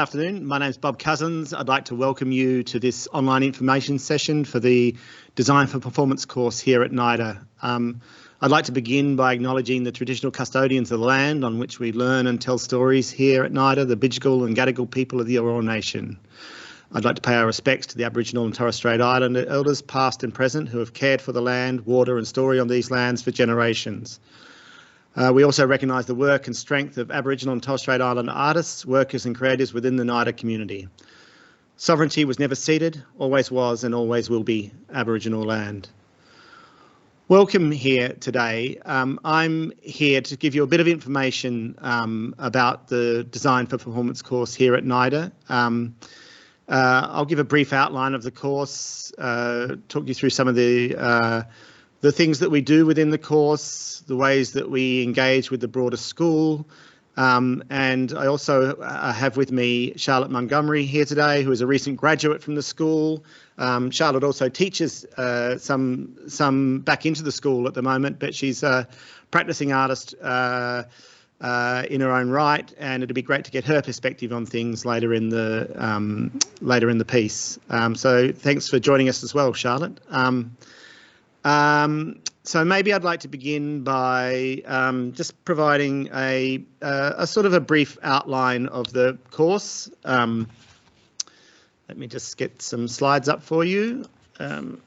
afternoon. My name is Bob Cousins. I'd like to welcome you to this online information session for the Design for Performance course here at NIDA. I'd like to begin by acknowledging the traditional custodians of the land on which we learn and tell stories here at NIDA, the Bidjigal and Gadigal people of the Eora Nation. I'd like to pay our respects to the Aboriginal and Torres Strait Islander elders past and present who have cared for the land, water and story on these lands for generations. We also recognise the work and strength of Aboriginal and Torres Strait Islander artists, workers and creators within the NIDA community. Sovereignty was never ceded, always was and always will be Aboriginal land. Welcome here today. I'm here to give you a bit of information about the Design for Performance course here at NIDA. I'll give a brief outline of the course, talk you through some of the things that we do within the course, the ways that we engage with the broader school, and I also have with me Charlotte Montgomery here today, who is a recent graduate from the school. Charlotte also teaches some back into the school at the moment, but she's a practicing artist in her own right, and it'd be great to get her perspective on things later in the piece. So thanks for joining us as well, Charlotte. So maybe I'd like to begin by just providing a sort of a brief outline of the course. Let me just get some slides up for you. The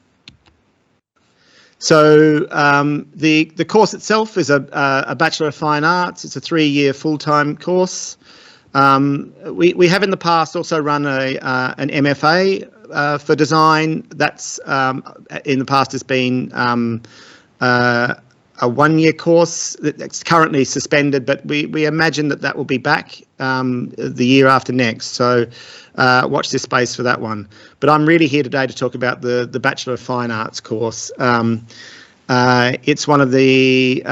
course itself is a Bachelor of Fine Arts. It's a 3-year full-time course. We have in the past also run an MFA for design. That's in the past has been a 1-year course that's currently suspended, but we imagine that will be back the year after next. So watch this space for that one. But I'm really here today to talk about the Bachelor of Fine Arts course. It's one of the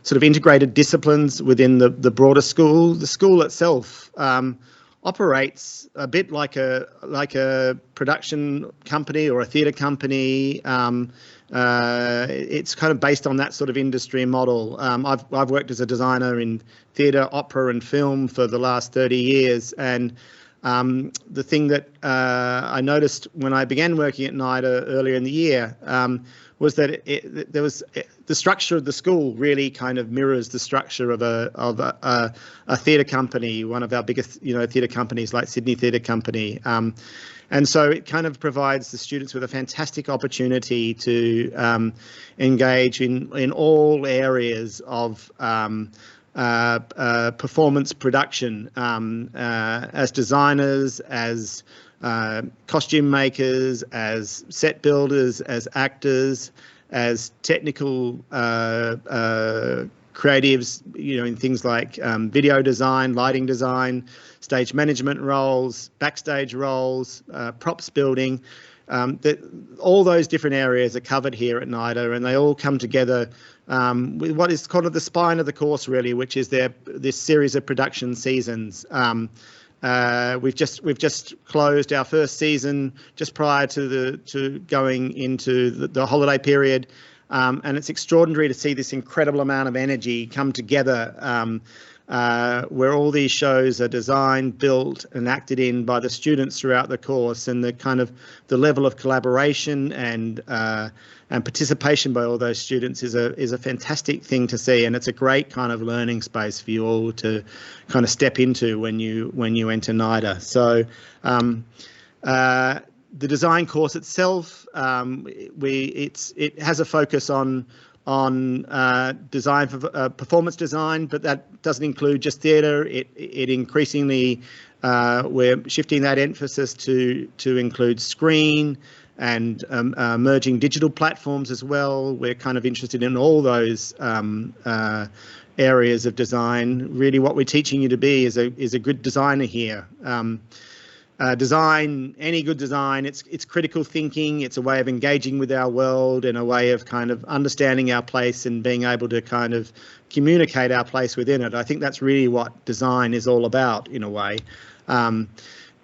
sort of integrated disciplines within the broader school. The school itself operates a bit like a production company or a theatre company. It's kind of based on that sort of industry model. I've worked as a designer in theatre, opera and film for the last 30 years, and the thing that I noticed when I began working at NIDA earlier in the year was that the structure of the school really kind of mirrors the structure of a theatre company, one of our biggest theatre companies like Sydney Theatre Company. And so it kind of provides the students with a fantastic opportunity to engage in all areas of performance production as designers, as costume makers, as set builders, as actors, as technical creatives, in things like video design, lighting design, stage management roles, backstage roles, props building. All those different areas are covered here at NIDA, and they all come together with what is kind of the spine of the course, really, which is this series of production seasons. We've just closed our first season just prior to going into the holiday period, and it's extraordinary to see this incredible amount of energy come together, where all these shows are designed, built and acted in by the students throughout the course, and the level of collaboration and participation by all those students is a fantastic thing to see, and it's a great kind of learning space for you all to kind of step into when you enter NIDA. So the design course itself, it has a focus on design for performance design, but that doesn't include just theatre. It increasingly we're shifting that emphasis to include screen and emerging digital platforms as well. We're kind of interested in all those areas of design. Really, what we're teaching you to be is a good designer here. Design, any good design, it's critical thinking. It's a way of engaging with our world and a way of kind of understanding our place and being able to kind of communicate our place within it. I think that's really what design is all about, in a way.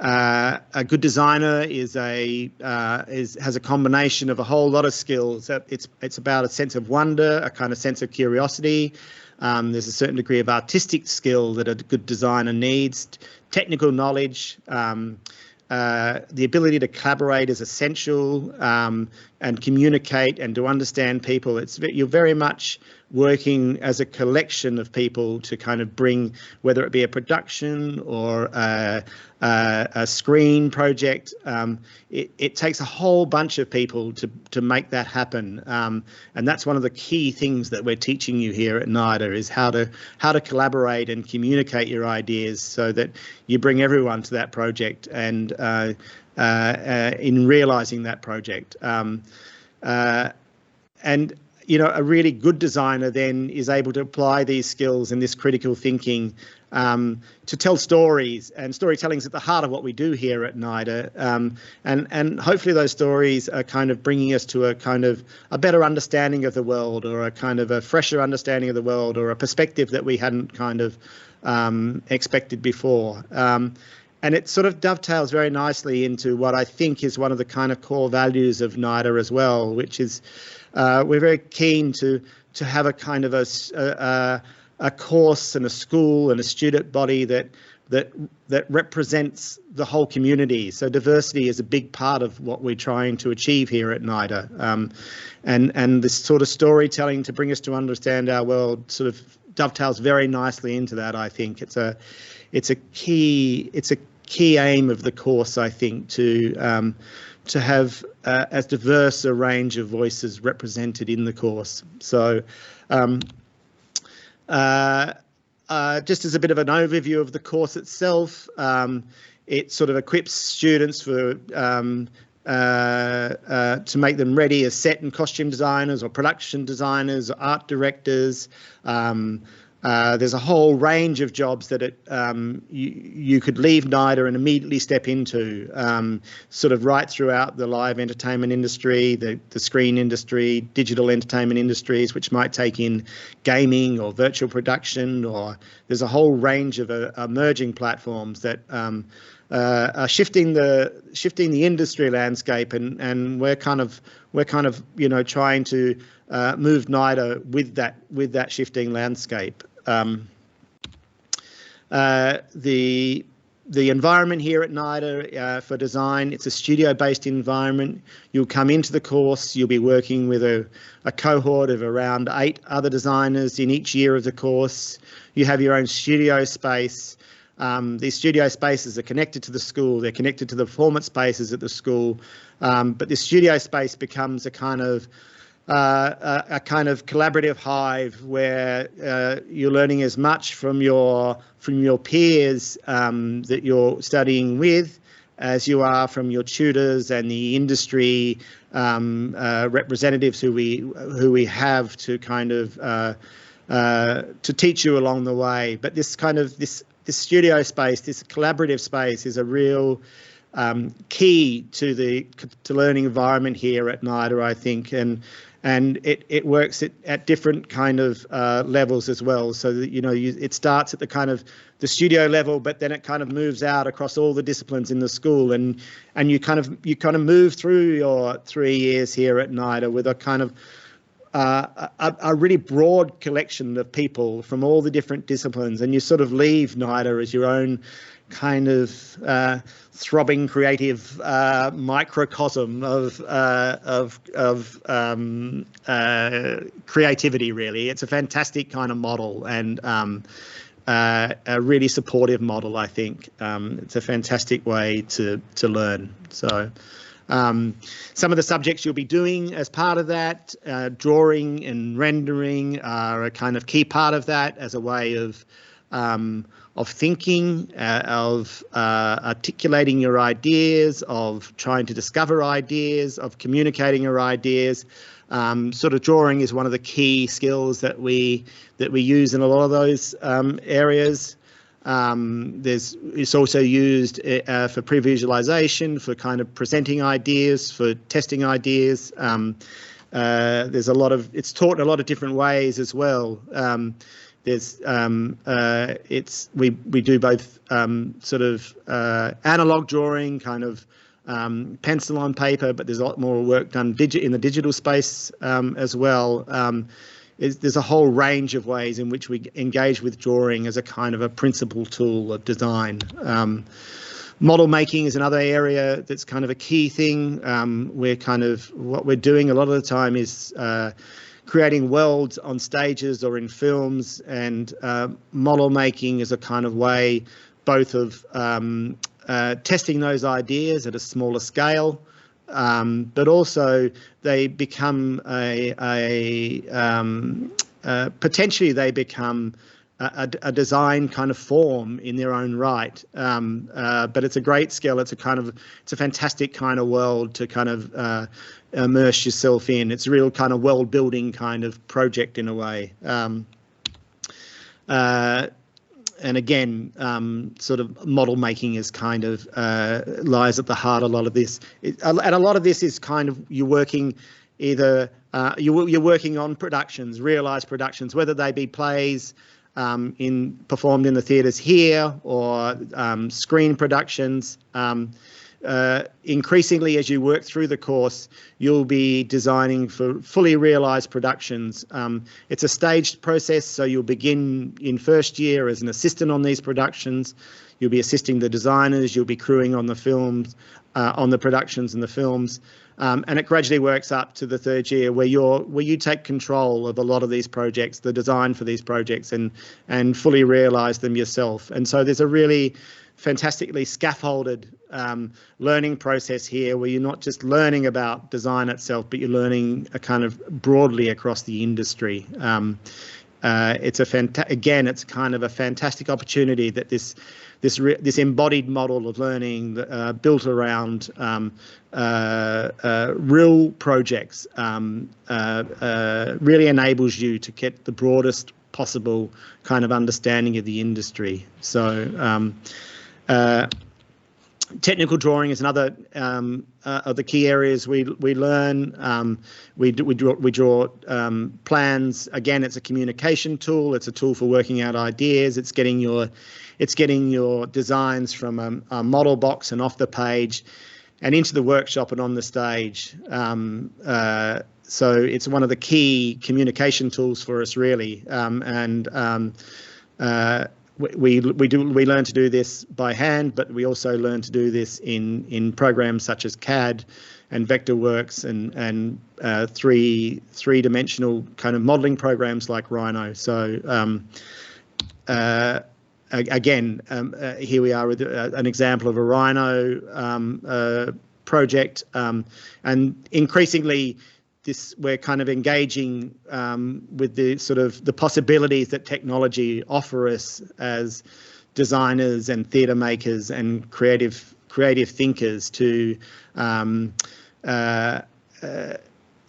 A good designer has a combination of a whole lot of skills. It's about a sense of wonder, a kind of sense of curiosity. There's a certain degree of artistic skill that a good designer needs, technical knowledge. The ability to collaborate is essential, and communicate and to understand people. You're very much working as a collection of people to kind of bring, whether it be a production or a screen project. It takes a whole bunch of people to make that happen, and that's one of the key things that we're teaching you here at NIDA, is how to collaborate and communicate your ideas so that you bring everyone to that project, and in realising that project. And a really good designer then is able to apply these skills and this critical thinking to tell stories, and storytelling is at the heart of what we do here at NIDA, and hopefully those stories are kind of bringing us to a kind of a better understanding of the world, or a kind of a fresher understanding of the world, or a perspective that we hadn't kind of expected before. And it sort of dovetails very nicely into what I think is one of the kind of core values of NIDA as well, which is we're very keen to have a kind of a course and a school and a student body that represents the whole community. So diversity is a big part of what we're trying to achieve here at NIDA, and this sort of storytelling to bring us to understand our world sort of dovetails very nicely into that. I think it's a key aim of the course, I think, to have as diverse a range of voices represented in the course. So just as a bit of an overview of the course itself, it sort of equips students for to make them ready as set and costume designers, or production designers, or art directors. There's a whole range of jobs that you could leave NIDA and immediately step into, sort of right throughout the live entertainment industry, the screen industry, digital entertainment industries, which might take in gaming or virtual production, or there's a whole range of emerging platforms that are shifting the industry landscape, and we're kind of trying to move NIDA with that shifting landscape. The environment here at NIDA for design, it's a studio-based environment. You'll come into the course, you'll be working with a cohort of around 8 other designers in each year of the course. You have your own studio space. These studio spaces are connected to the school, they're connected to the performance spaces at the school, but this studio space becomes a kind of collaborative hive where you're learning as much from your peers that you're studying with as you are from your tutors and the industry representatives who we have to kind of to teach you along the way. But this studio space, this collaborative space, is a real key to learning environment here at NIDA, I think, and it works at different kind of levels as well. So that it starts at the kind of the studio level, but then it kind of moves out across all the disciplines in the school, and you kind of move through your 3 years here at NIDA with a kind of a really broad collection of people from all the different disciplines, and you sort of leave NIDA as your own kind of throbbing creative microcosm of creativity. Really, it's a fantastic kind of model, and a really supportive model. I think it's a fantastic way to learn. So. Some of the subjects you'll be doing as part of that, drawing and rendering, are a kind of key part of that as a way of thinking, of articulating your ideas, of trying to discover ideas, of communicating your ideas. Sort of drawing is one of the key skills that we use in a lot of those areas. It's also used for pre-visualization, for kind of presenting ideas, for testing ideas. It's taught in a lot of different ways as well. we do both sort of analog drawing, kind of pencil on paper, but there's a lot more work done in the digital space as well. There's a whole range of ways in which we engage with drawing as a kind of a principal tool of design. Model making is another area that's kind of a key thing. What we're doing a lot of the time is creating worlds on stages or in films, and model making is a kind of way both of testing those ideas at a smaller scale, but also they become potentially they become a design kind of form in their own right. But it's a great skill. It's a fantastic kind of world to kind of immerse yourself in. It's a real kind of world building kind of project in a way. And again, sort of model making is kind of lies at the heart of a lot of this. And a lot of this is kind of you're working you're working on productions, realised productions, whether they be plays performed in the theatres here or screen productions. Increasingly, as you work through the course, you'll be designing for fully realised productions. It's a staged process, so you'll begin in first year as an assistant on these productions. You'll be assisting the designers. You'll be crewing on the films, on the productions and the films, and it gradually works up to the third year where you take control of a lot of these projects, the design for these projects, and fully realise them yourself. And so there's a really fantastically scaffolded learning process here where you're not just learning about design itself, but you're learning a kind of broadly across the industry. It's kind of a fantastic opportunity that this embodied model of learning built around real projects really enables you to get the broadest possible kind of understanding of the industry. So technical drawing is another of the key areas we learn. We draw plans. Again, it's a communication tool. It's a tool for working out ideas. It's getting your designs from a model box and off the page and into the workshop and on the stage. So it's one of the key communication tools for us, really. We learn to do this by hand, but we also learn to do this in programs such as CAD and Vectorworks and three-dimensional kind of modelling programs like Rhino. So again, here we are with an example of a Rhino project, and increasingly we're kind of engaging with the sort of the possibilities that technology offer us as designers and theatre makers and creative thinkers to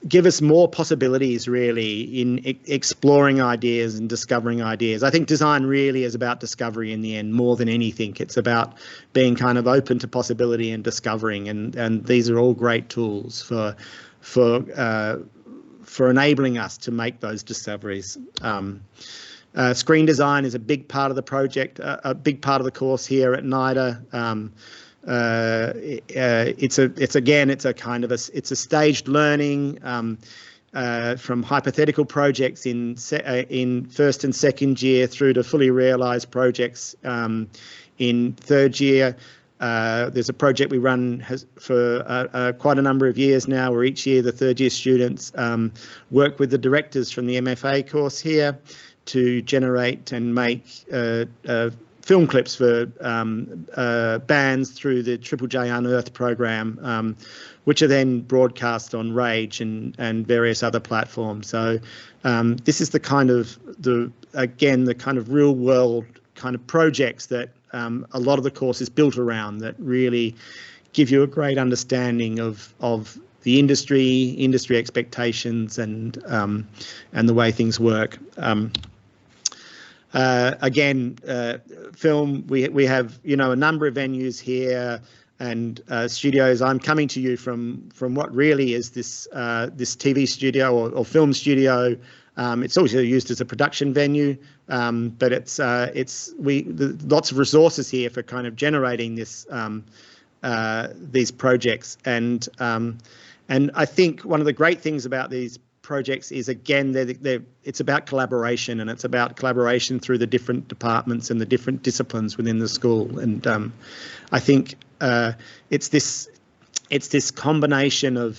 give us more possibilities, really, in exploring ideas and discovering ideas. I think design really is about discovery in the end, more than anything. It's about being kind of open to possibility and discovering, and these are all great tools for enabling us to make those discoveries. Screen design is a big part of the project, a big part of the course here at NIDA. It's a staged learning from hypothetical projects in first and second year through to fully realised projects in third year. There's a project we run for quite a number of years now, where each year the third year students work with the directors from the MFA course here to generate and make film clips for bands through the Triple J Unearthed program, which are then broadcast on Rage and various other platforms. So this is the kind of the kind of real world kind of projects that a lot of the course is built around, that really give you a great understanding of the industry expectations and the way things work. Film, we have a number of venues here and studios. I'm coming to you from what really is this TV studio or film studio It's also used as a production venue, but lots of resources here for kind of generating these projects, and I think one of the great things about these projects is, again, it's about collaboration, and it's about collaboration through the different departments and the different disciplines within the school. And I think it's this combination or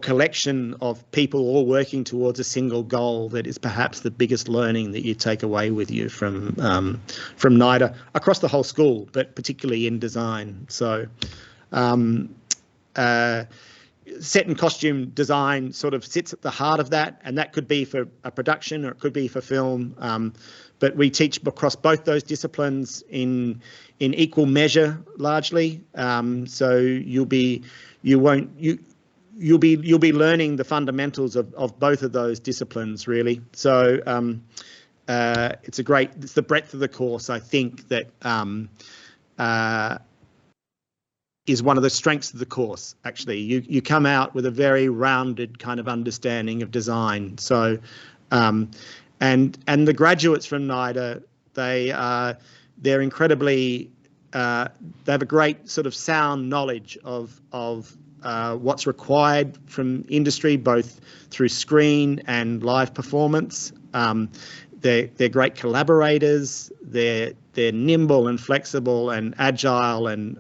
collection of people all working towards a single goal that is perhaps the biggest learning that you take away with you from NIDA across the whole school, but particularly in design. So set and costume design sort of sits at the heart of that, and that could be for a production or it could be for film. But we teach across both those disciplines in equal measure, largely. So you'll be learning the fundamentals of both of those disciplines, really. So it's the breadth of the course, I think, that is one of the strengths of the course. Actually, you come out with a very rounded kind of understanding of design. So and the graduates from NIDA, they're incredibly they have a great sort of sound knowledge of what's required from industry, both through screen and live performance. They're great collaborators. They're nimble and flexible and agile, and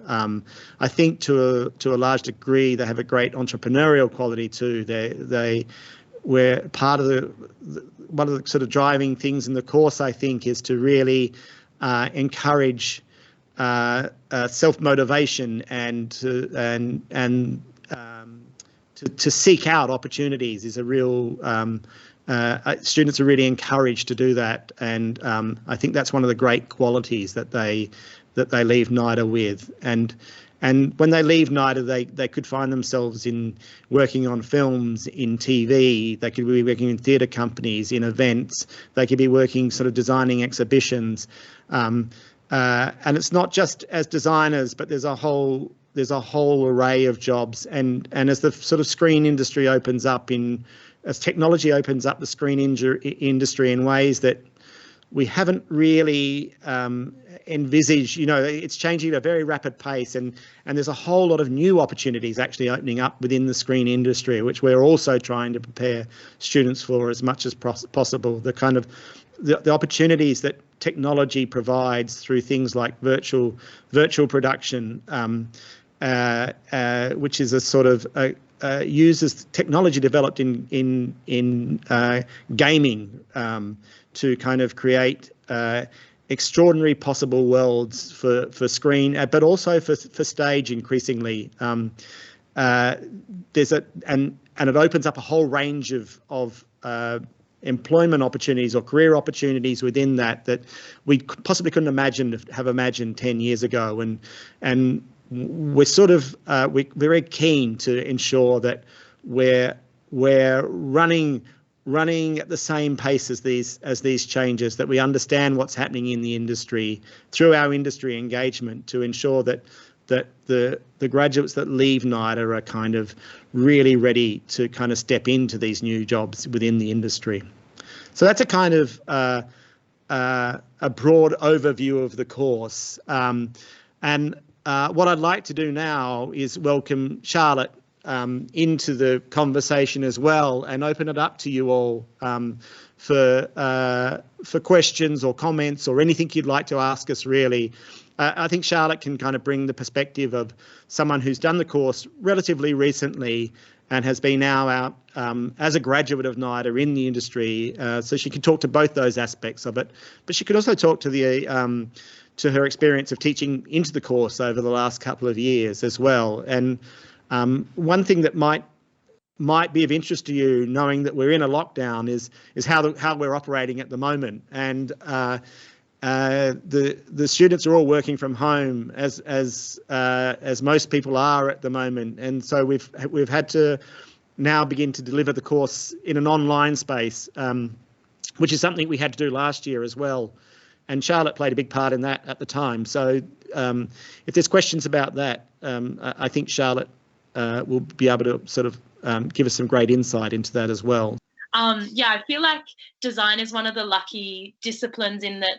I think to a large degree they have a great entrepreneurial quality too. We're part of one of the sort of driving things in the course, I think, is to really encourage self-motivation and to seek out opportunities is a real. Students are really encouraged to do that, and I think that's one of the great qualities that they leave NIDA with. And when they leave NIDA, they could find themselves in working on films, in TV. They could be working in theatre companies, in events. They could be working sort of designing exhibitions. And it's not just as designers, but there's a whole array of jobs. And as the sort of screen industry opens up, as technology opens up the screen industry in ways that we haven't really envisaged, it's changing at a very rapid pace, and there's a whole lot of new opportunities actually opening up within the screen industry, which we're also trying to prepare students for as much as possible. The kind of the opportunities that technology provides through things like virtual production, which is a sort of uses technology developed in gaming to kind of create extraordinary possible worlds for screen, but also for stage increasingly. There's and it opens up a whole range of employment opportunities or career opportunities within that we possibly couldn't have imagined 10 years ago, and we're sort of we're very keen to ensure that we're running at the same pace as these changes, that we understand what's happening in the industry through our industry engagement, to ensure that the graduates that leave NIDA are kind of really ready to kind of step into these new jobs within the industry. So that's a kind of a broad overview of the course. And what I'd like to do now is welcome Charlotte into the conversation as well, and open it up to you all for questions or comments or anything you'd like to ask us, really. I think Charlotte can kind of bring the perspective of someone who's done the course relatively recently and has been now out as a graduate of NIDA in the industry, so she can talk to both those aspects of it, but she could also talk to to her experience of teaching into the course over the last couple of years as well. And one thing that might be of interest to you, knowing that we're in a lockdown, is how we're operating at the moment. And the students are all working from home, as most people are at the moment, and so we've had to now begin to deliver the course in an online space, which is something we had to do last year as well. And Charlotte played a big part in that at the time. So if there's questions about that, I think Charlotte will be able to sort of give us some great insight into that as well. Yeah, I feel like design is one of the lucky disciplines in that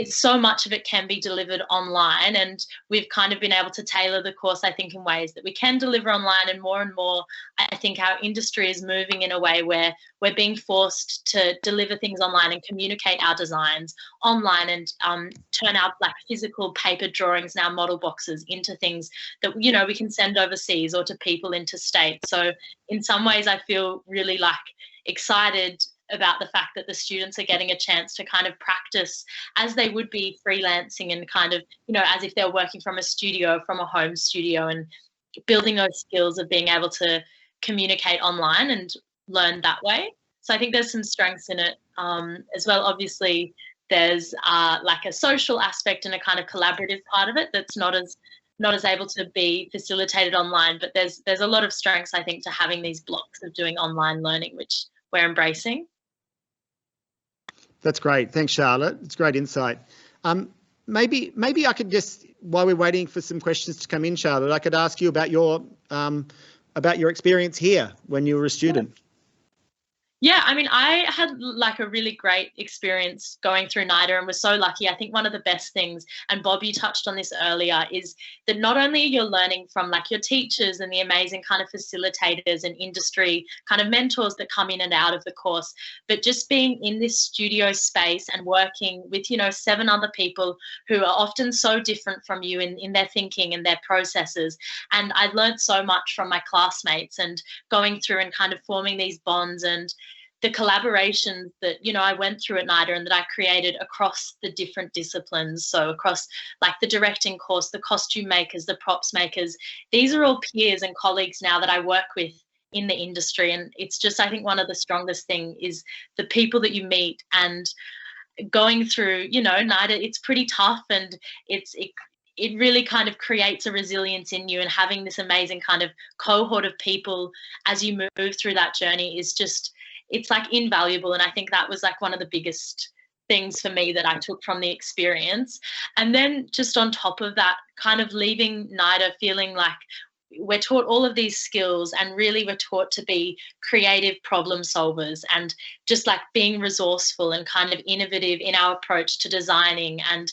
so much of it can be delivered online, and we've kind of been able to tailor the course, I think, in ways that we can deliver online. And more, I think our industry is moving in a way where we're being forced to deliver things online and communicate our designs online, and turn out like physical paper drawings, now model boxes, into things that, you know, we can send overseas or to people interstate. So in some ways I feel really like excited about the fact that the students are getting a chance to kind of practice as they would be freelancing, and kind of, you know, as if they're working from a studio, from a home studio, and building those skills of being able to communicate online and learn that way. So I think there's some strengths in it as well. Obviously, there's like a social aspect and a kind of collaborative part of it that's not as able to be facilitated online, but there's a lot of strengths, I think, to having these blocks of doing online learning, which we're embracing. That's great. Thanks, Charlotte. It's great insight. Maybe I could just, while we're waiting for some questions to come in, Charlotte, I could ask you about your experience here when you were a student. Yeah, I mean, I had like a really great experience going through NIDA and was so lucky. I think one of the best things, and Bob, you touched on this earlier, is that not only you're learning from like your teachers and the amazing kind of facilitators and industry kind of mentors that come in and out of the course, but just being in this studio space and working with, you know, 7 other people who are often so different from you in their thinking and their processes. And I learned so much from my classmates, and going through and kind of forming these bonds, and the collaborations that, you know, I went through at NIDA and that I created across the different disciplines. So across like the directing course, the costume makers, the props makers, these are all peers and colleagues now that I work with in the industry. And it's just, I think one of the strongest thing is the people that you meet, and going through, you know, NIDA, it's pretty tough, and it really kind of creates a resilience in you, and having this amazing kind of cohort of people as you move through that journey is just, it's like invaluable. And I think that was like one of the biggest things for me that I took from the experience. And then just on top of that, kind of leaving NIDA feeling like we're taught all of these skills, and really we're taught to be creative problem solvers, and just like being resourceful and kind of innovative in our approach to designing. And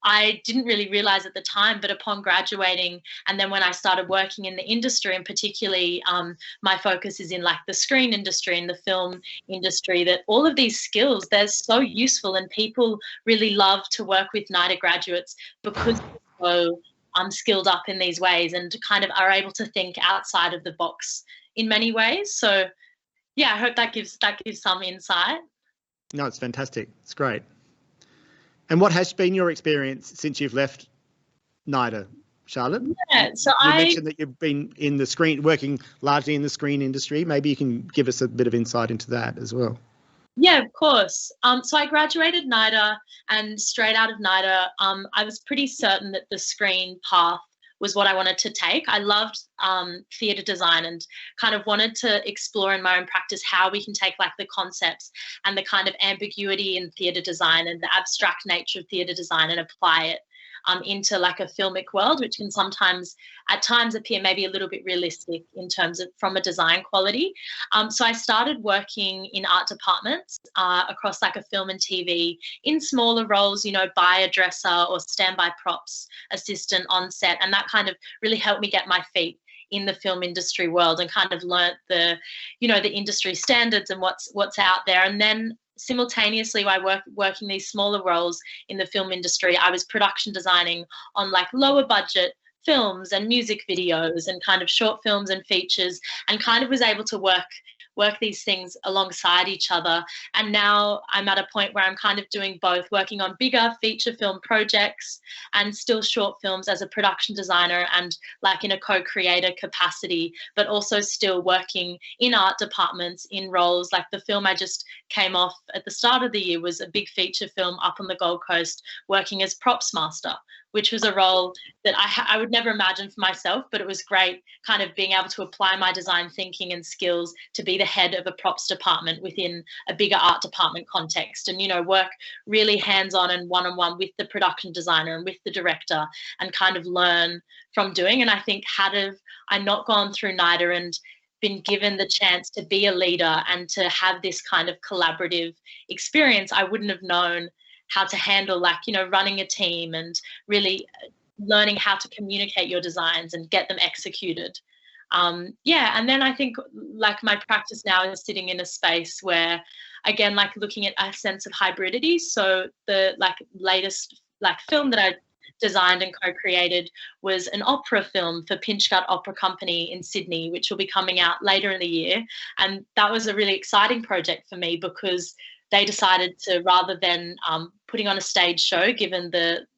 I didn't really realize at the time, but upon graduating, and then when I started working in the industry, and particularly my focus is in like the screen industry and the film industry, that all of these skills, they're so useful, and people really love to work with NIDA graduates because they're so skilled up in these ways, and kind of are able to think outside of the box in many ways. So yeah, I hope that gives some insight. No, it's fantastic. It's great. And what has been your experience since you've left NIDA, Charlotte? Yeah, so you mentioned that you've been in the screen, working largely in the screen industry. Maybe you can give us a bit of insight into that as well. Yeah, of course. So I graduated NIDA, and straight out of NIDA, I was pretty certain that the screen path was what I wanted to take. I loved theatre design, and kind of wanted to explore in my own practice how we can take like the concepts and the kind of ambiguity in theatre design and the abstract nature of theatre design, and apply it into like a filmic world, which can sometimes at times appear maybe a little bit realistic in terms of from a design quality. So I started working in art departments across like a film and TV in smaller roles, you know, by a dresser or standby props assistant on set. And that kind of really helped me get my feet in the film industry world, and kind of learnt the, you know, the industry standards and what's out there. And then simultaneously, while working these smaller roles in the film industry, I was production designing on like lower budget films and music videos and kind of short films and features, and kind of was able to work these things alongside each other. And now I'm at a point where I'm kind of doing both, working on bigger feature film projects and still short films as a production designer and like in a co-creator capacity, but also still working in art departments in roles like the film I just came off at the start of the year was a big feature film up on the Gold Coast, working as props master, which was a role that I would never imagine for myself, but it was great kind of being able to apply my design thinking and skills to be the head of a props department within a bigger art department context, and, you know, work really hands-on and one-on-one with the production designer and with the director, and kind of learn from doing. And I think had I not gone through NIDA and been given the chance to be a leader and to have this kind of collaborative experience, I wouldn't have known how to handle, like, you know, running a team and really learning how to communicate your designs and get them executed. Yeah, and then I think like my practice now is sitting in a space where, again, like looking at a sense of hybridity. So the like latest like film that I designed and co-created was an opera film for Pinchgut Opera Company in Sydney, which will be coming out later in the year. And that was a really exciting project for me because they decided to, rather than putting on a stage show, given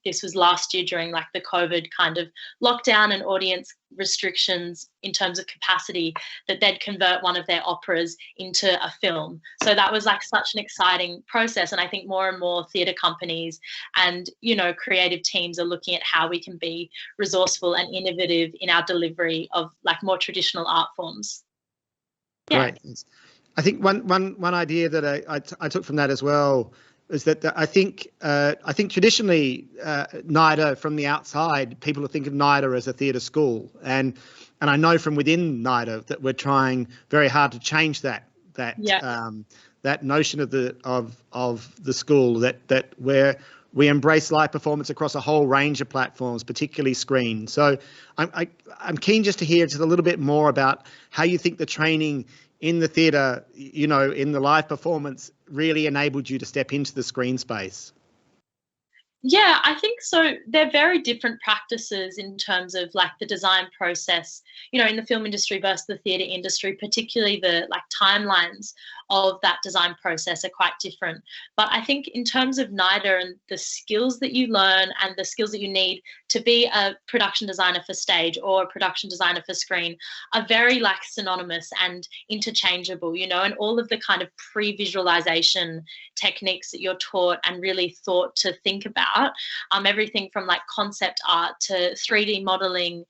this was last year during like the COVID kind of lockdown and audience restrictions in terms of capacity, that they'd convert one of their operas into a film. So that was like such an exciting process. And I think more and more theatre companies and, you know, creative teams are looking at how we can be resourceful and innovative in our delivery of like more traditional art forms. Yeah. Great. I think one idea that I took from that as well is that I think traditionally NIDA, from the outside, people will think of NIDA as a theatre school, and I know from within NIDA that we're trying very hard to change that notion of the school, that where we embrace live performance across a whole range of platforms, particularly screen. So I'm keen just to hear just a little bit more about how you think the training in the theatre, you know, in the live performance, really enabled you to step into the screen space. Yeah, I think so. They're very different practices in terms of like the design process, you know, in the film industry versus the theatre industry, particularly the like timelines of that design process are quite different. But I think in terms of NIDA and the skills that you learn and the skills that you need to be a production designer for stage or a production designer for screen are very like synonymous and interchangeable, you know, and all of the kind of pre-visualization techniques that you're taught and really thought to think about, everything from like concept art to 3D modeling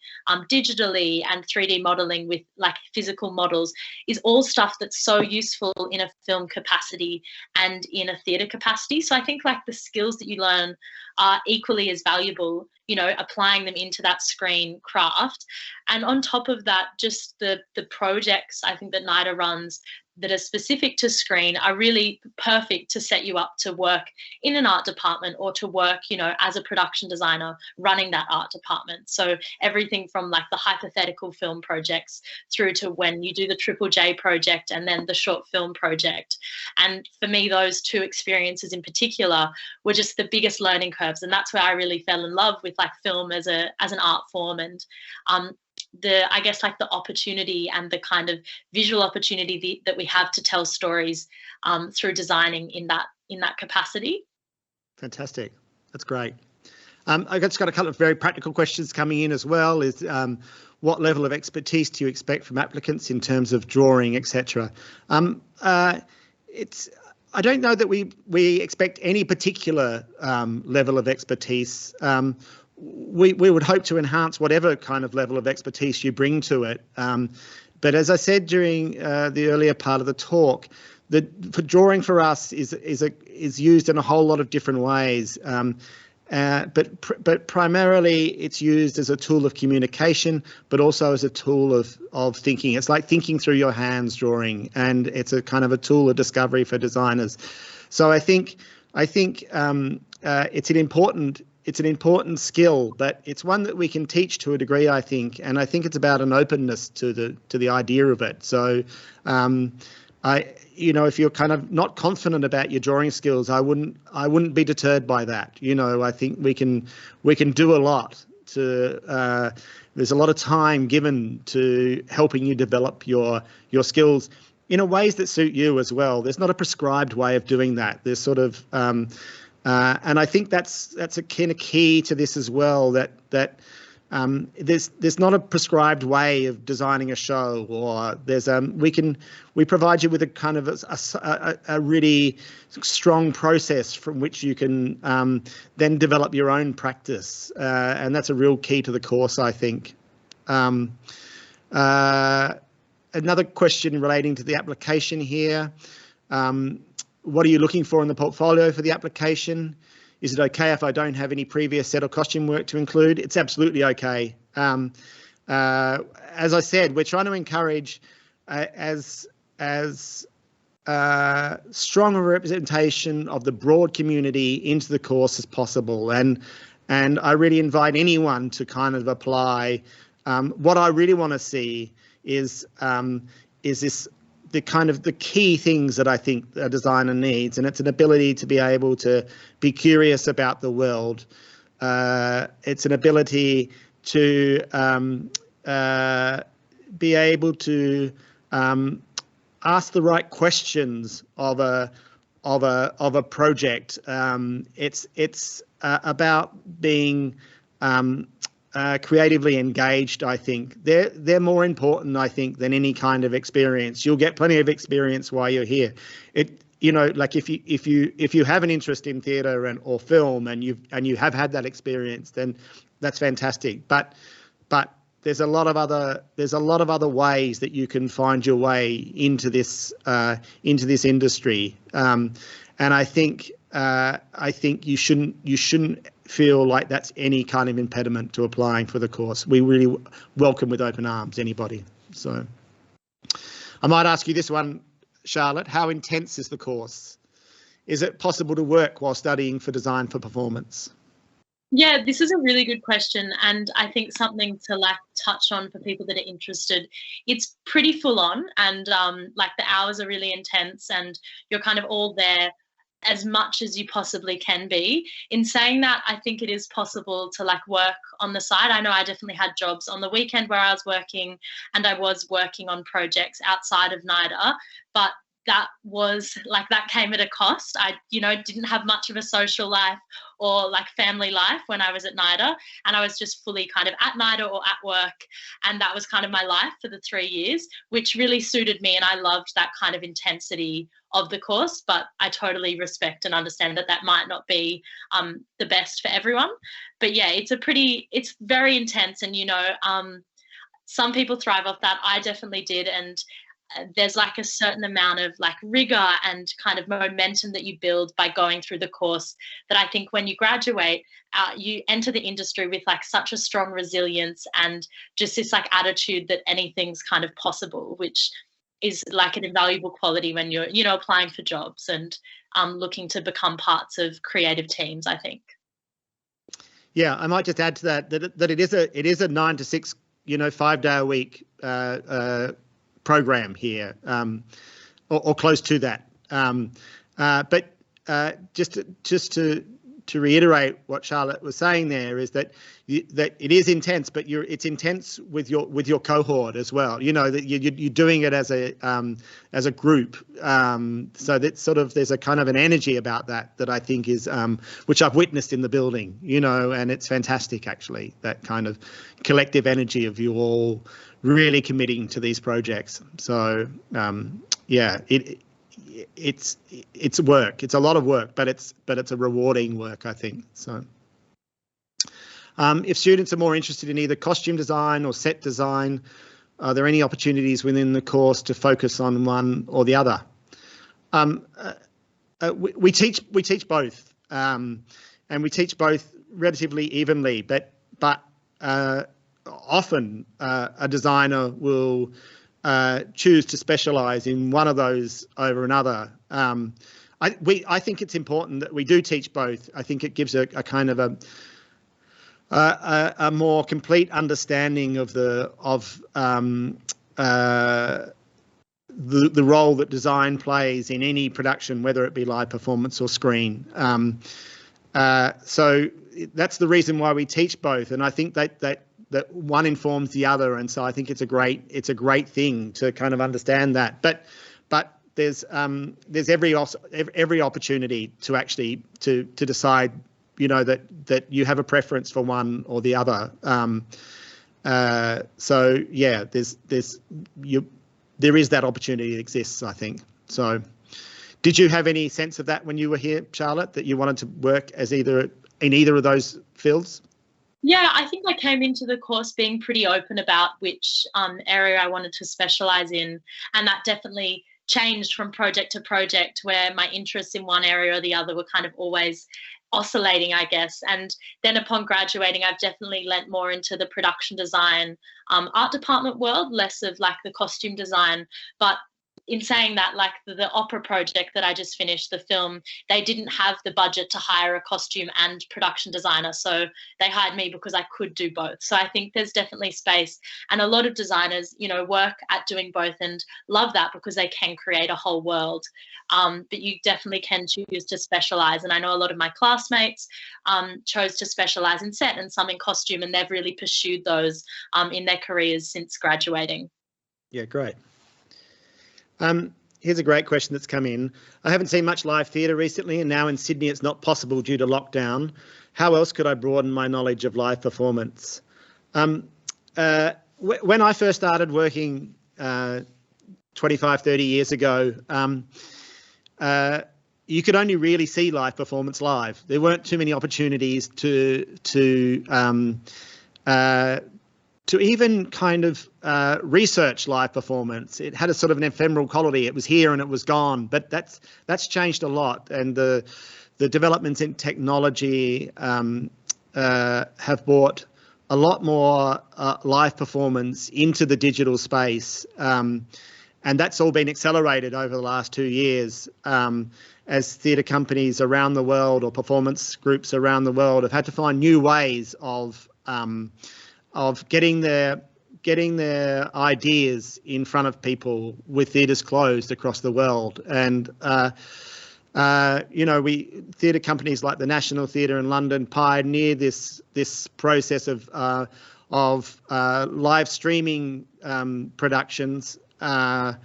digitally and 3D modeling with like physical models is all stuff that's so useful in a film capacity and in a theatre capacity. So I think like the skills that you learn are equally as valuable, you know, applying them into that screen craft. And on top of that, just the projects I think that NIDA runs that are specific to screen are really perfect to set you up to work in an art department or to work, you know, as a production designer running that art department. So everything from like the hypothetical film projects through to when you do the Triple J project and then the short film project. And for me, those two experiences in particular were just the biggest learning curves. And that's where I really fell in love with like film as an art form, and I guess like the opportunity and the kind of visual opportunity that we have to tell stories through designing in that capacity. Fantastic, that's great. I've just got a couple of very practical questions coming in as well. Is what level of expertise do you expect from applicants in terms of drawing, etc.? I don't know that we expect any particular level of expertise. We would hope to enhance whatever kind of level of expertise you bring to it. But as I said during the earlier part of the talk, for drawing for us is used in a whole lot of different ways. But primarily it's used as a tool of communication, but also as a tool of thinking. It's like thinking through your hands drawing, and it's a kind of a tool of discovery for designers. So I think it's an important skill, but it's one that we can teach to a degree, I think, and I think it's about an openness to the idea of it. So, if you're kind of not confident about your drawing skills, I wouldn't be deterred by that. You know, I think we can do a lot to. There's a lot of time given to helping you develop your skills in a ways that suit you as well. There's not a prescribed way of doing that. There's sort of and I think that's a kind of key to this as well, that there's not a prescribed way of designing a show, or there's we provide you with a kind of a really strong process from which you can then develop your own practice, and that's a real key to the course, I think. Another question relating to the application here. What are you looking for in the portfolio for the application? Is it okay if I don't have any previous set or costume work to include? It's absolutely okay. As I said, we're trying to encourage as strong a representation of the broad community into the course as possible. And I really invite anyone to kind of apply. What I really want to see is this the key things that I think a designer needs, and it's an ability to be able to be curious about the world. It's an ability to be able to ask the right questions of a project. It's about being creatively engaged. I think they're more important, I think, than any kind of experience. You'll get plenty of experience while you're here. Like if you have an interest in theatre or film and you have had that experience, then that's fantastic. But there's a lot of other ways that you can find your way into this industry, and I think you shouldn't feel like that's any kind of impediment to applying for the course. We really welcome with open arms anybody. So I might ask you this one, Charlotte. How intense is the course? Is it possible to work while studying for design for performance? Yeah, this is a really good question, and I think something to touch on for people that are interested. It's pretty full on, and the hours are really intense, and you're kind of all there as much as you possibly can be. In saying that, I think it is possible to work on the side. I know I definitely had jobs on the weekend where I was working, and I was working on projects outside of NIDA, but that was that came at a cost. I, didn't have much of a social life or family life when I was at NIDA, and I was just fully kind of at NIDA or at work. And that was kind of my life for the 3 years, which really suited me. And I loved that kind of intensity of the course, but I totally respect and understand that might not be the best for everyone. But yeah, it's very intense. And, some people thrive off that. I definitely did. And there's a certain amount of rigor and kind of momentum that you build by going through the course that I think when you graduate, you enter the industry with such a strong resilience and just this attitude that anything's kind of possible, which is an invaluable quality when you're, applying for jobs and looking to become parts of creative teams, I think. Yeah, I might just add to that it is a 9 to 6, 5-day a week program here, or close to that. But just to reiterate what Charlotte was saying there is that it is intense, but it's intense with your cohort as well. That you're doing it as a group. So that there's a kind of an energy about that I think is which I've witnessed in the building. And it's fantastic actually, that kind of collective energy of you all really committing to these projects. So yeah, it's work. It's a lot of work, but it's a rewarding work, I think. So if students are more interested in either costume design or set design, are there any opportunities within the course to focus on one or the other? We teach both, and we teach both relatively evenly, but often a designer will choose to specialise in one of those over another. I think it's important that we do teach both. I think it gives a kind of a more complete understanding of the role that design plays in any production, whether it be live performance or screen. So that's the reason why we teach both, and I think that one informs the other, and so I think it's a great thing to kind of understand that. But there's every opportunity to actually to decide, that you have a preference for one or the other. So yeah, there is that opportunity that exists, I think. So did you have any sense of that when you were here, Charlotte, that you wanted to work as in either of those fields? Yeah, I think I came into the course being pretty open about which area I wanted to specialise in, and that definitely changed from project to project, where my interests in one area or the other were kind of always oscillating, I guess. And then upon graduating, I've definitely lent more into the production design, art department world, less of like the costume design. But in saying that, like the opera project that I just finished, the film, they didn't have the budget to hire a costume and production designer. So they hired me because I could do both. So I think there's definitely space. And a lot of designers, you know, work at doing both and love that because they can create a whole world. But you definitely can choose to specialize. And I know a lot of my classmates chose to specialize in set and some in costume, and they've really pursued those in their careers since graduating. Yeah, great. Here's a great question that's come in. I haven't seen much live theatre recently, and now in Sydney it's not possible due to lockdown. How else could I broaden my knowledge of live performance? When I first started working 25, 30 years ago, you could only really see live performance live. There weren't too many opportunities to even kind of research live performance. It had a sort of an ephemeral quality. It was here and it was gone. But that's changed a lot, and the developments in technology have brought a lot more live performance into the digital space, and that's all been accelerated over the last 2 years as theatre companies around the world or performance groups around the world have had to find new ways of getting their ideas in front of people with theatres closed across the world. And theatre companies like the National Theatre in London pioneered this process of live streaming productions, and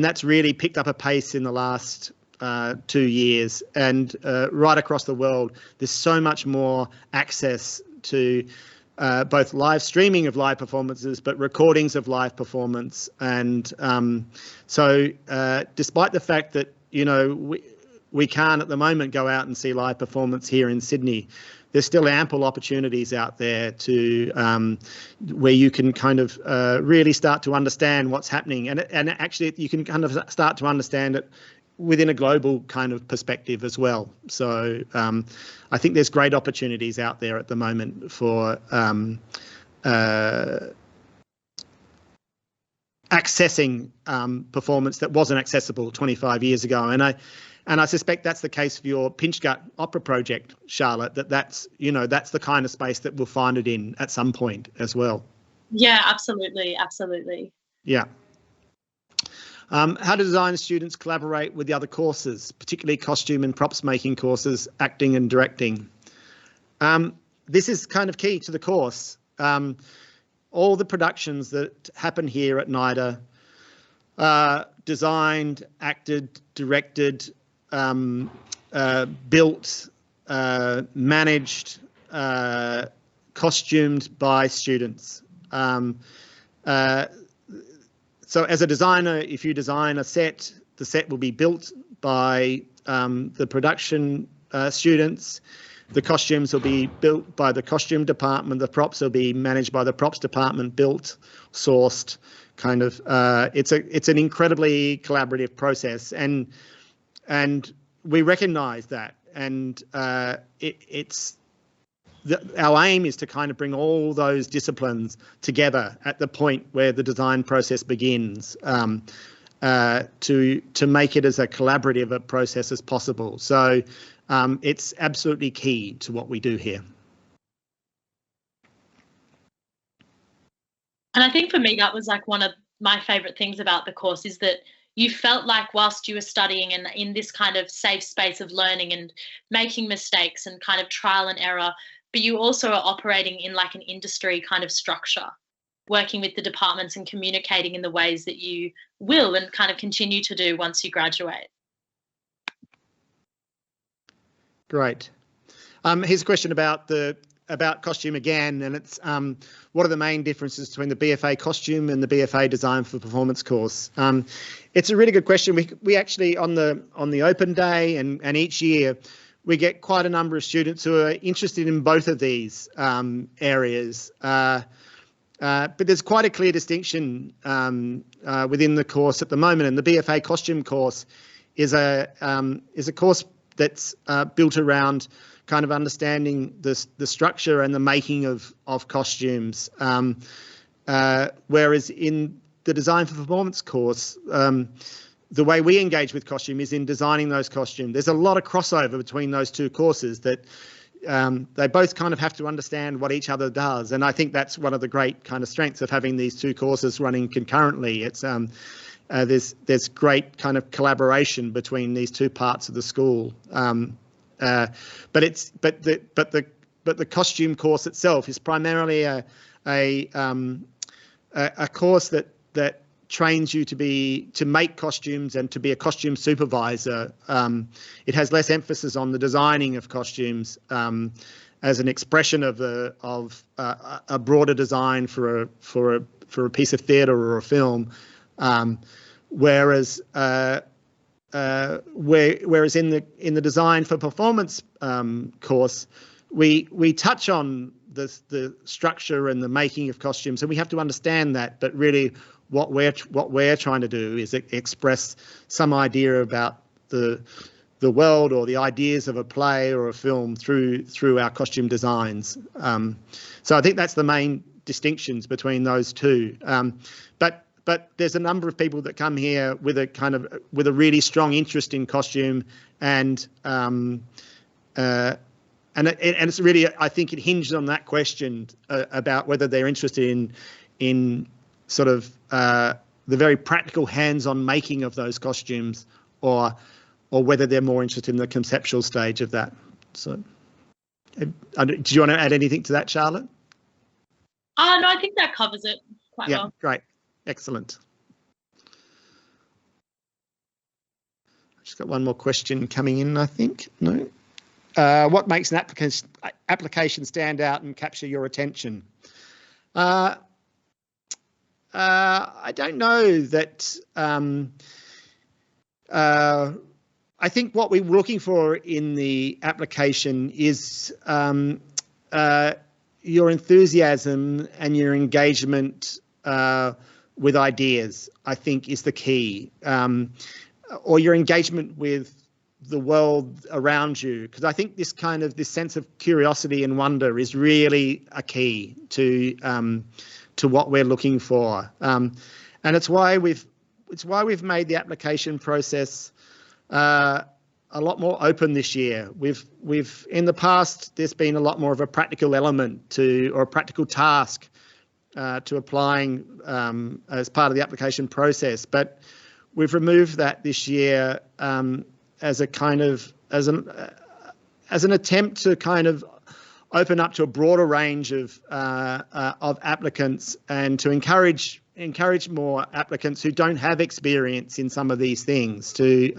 that's really picked up a pace in the last 2 years. And right across the world, there's so much more access to both live streaming of live performances, but recordings of live performance. And so despite the fact that, you know, we can't at the moment go out and see live performance here in Sydney, there's still ample opportunities out there to where you can kind of really start to understand what's happening. And actually you can kind of start to understand it within a global kind of perspective as well. So I think there's great opportunities out there at the moment for accessing performance that wasn't accessible 25 years ago. And I suspect that's the case for your Pinch Gut opera project, Charlotte, that's the kind of space that we'll find it in at some point as well. Yeah, absolutely. Absolutely. Yeah. How do design students collaborate with the other courses, particularly costume and props making courses, acting and directing? This is kind of key to the course. All the productions that happen here at NIDA are designed, acted, directed, built, managed, costumed by students. So as a designer, if you design a set, the set will be built by the production students. The costumes will be built by the costume department. The props will be managed by the props department, built, sourced, kind of. It's an incredibly collaborative process, and we recognise that. And our aim is to kind of bring all those disciplines together at the point where the design process begins, to make it as a collaborative a process as possible. So it's absolutely key to what we do here. And I think for me, that was like one of my favourite things about the course, is that you felt like whilst you were studying and in this kind of safe space of learning and making mistakes and kind of trial and error, but you also are operating in like an industry kind of structure, working with the departments and communicating in the ways that you will and kind of continue to do once you graduate. Great. Here's a question about costume again, and it's what are the main differences between the BFA costume and the BFA design for performance course? It's a really good question. We actually on the open day and each year we get quite a number of students who are interested in both of these areas. But there's quite a clear distinction within the course at the moment, and the BFA costume course is a course that's built around kind of understanding the structure and the making of costumes. Whereas in the Design for Performance course, the way we engage with costume is in designing those costumes. There's a lot of crossover between those two courses that they both kind of have to understand what each other does. And I think that's one of the great kind of strengths of having these two courses running concurrently. It's there's great kind of collaboration between these two parts of the school. But the costume course itself is primarily a course that trains you to make costumes and to be a costume supervisor. It has less emphasis on the designing of costumes as an expression of a broader design for a piece of theatre or a film, whereas in the Design for Performance course, we touch on the structure and the making of costumes, and we have to understand that. But really, what we're trying to do is express some idea about the world or the ideas of a play or a film through our costume designs. So I think that's the main distinctions between those two. But there's a number of people that come here with a really strong interest in costume, and it's really, I think it hinges on that question about whether they're interested in sort of the very practical hands-on making of those costumes, or whether they're more interested in the conceptual stage of that. So, do you want to add anything to that, Charlotte? No, I think that covers it quite well. Great. Excellent. I've just got one more question coming in, I think. No. What makes an application stand out and capture your attention? I don't know that. I think what we're looking for in the application is your enthusiasm and your engagement with ideas, I think, is the key, or your engagement with the world around you, because I think this sense of curiosity and wonder is really a key to what we're looking for, and it's why we've made the application process a lot more open this year. We've in the past, there's been a lot more of a practical element or a practical task to applying as part of the application process, but we've removed that this year as an attempt to kind of open up to a broader range of applicants, and to encourage more applicants who don't have experience in some of these things to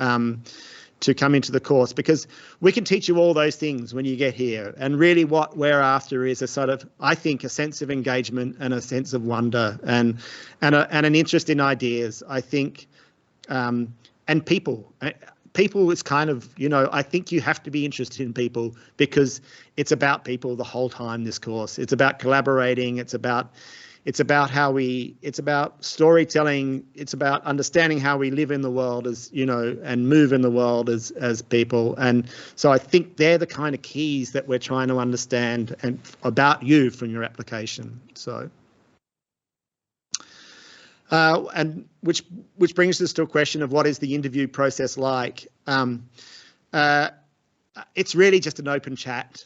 come into the course, because we can teach you all those things when you get here. And really what we're after is a sort of, I think, a sense of engagement and a sense of wonder and an interest in ideas, I think, and people. People is kind of, I think you have to be interested in people, because it's about people the whole time, this course. It's about collaborating. It's about storytelling. It's about understanding how we live in the world and move in the world as people. And so I think they're the kind of keys that we're trying to understand and about you from your application. So, and which brings us to a question of what is the interview process like? It's really just an open chat.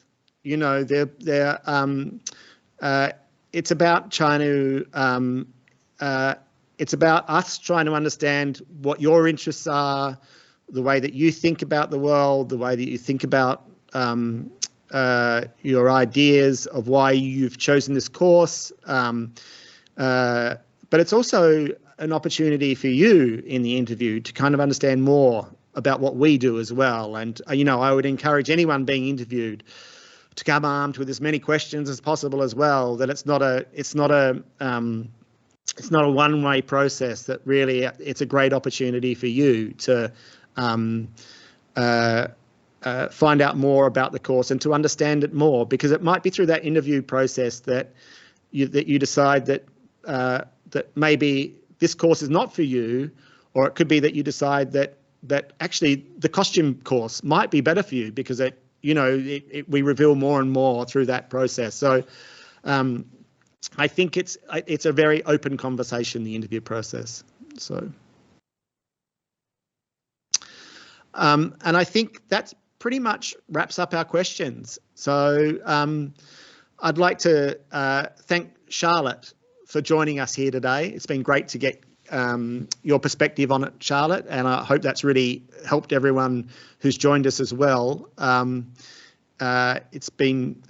It's about it's about us trying to understand what your interests are, the way that you think about the world, the way that you think about your ideas of why you've chosen this course. But it's also an opportunity for you in the interview to kind of understand more about what we do as well. And, I would encourage anyone being interviewed to come armed with as many questions as possible as well, that it's not a one-way process, that really it's a great opportunity for you to find out more about the course and to understand it more, because it might be through that interview process that you decide that maybe this course is not for you, or it could be that you decide that actually the costume course might be better for you, because you know, we reveal more and more through that process. So I think it's a very open conversation, the interview process. So, and I think that's pretty much wraps up our questions. So I'd like to thank Charlotte for joining us here today. It's been great to get your perspective on it, Charlotte, and I hope that's really helped everyone who's joined us as well. It's been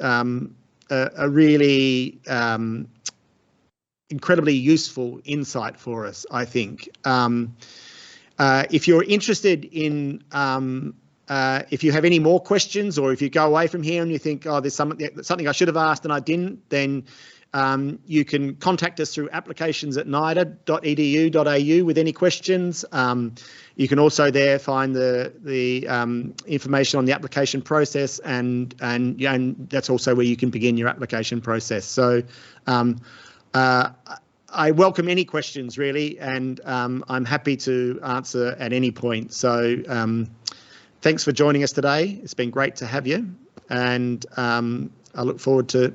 a really incredibly useful insight for us, I think. If you're interested in, if you have any more questions, or if you go away from here and you think, oh, there's something I should have asked and I didn't, then you can contact us through applications@nida.edu.au with any questions. You can also there find the information on the application process, and that's also where you can begin your application process. So I welcome any questions really, and I'm happy to answer at any point. So thanks for joining us today. It's been great to have you, and I look forward to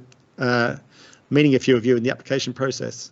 meeting a few of you in the application process.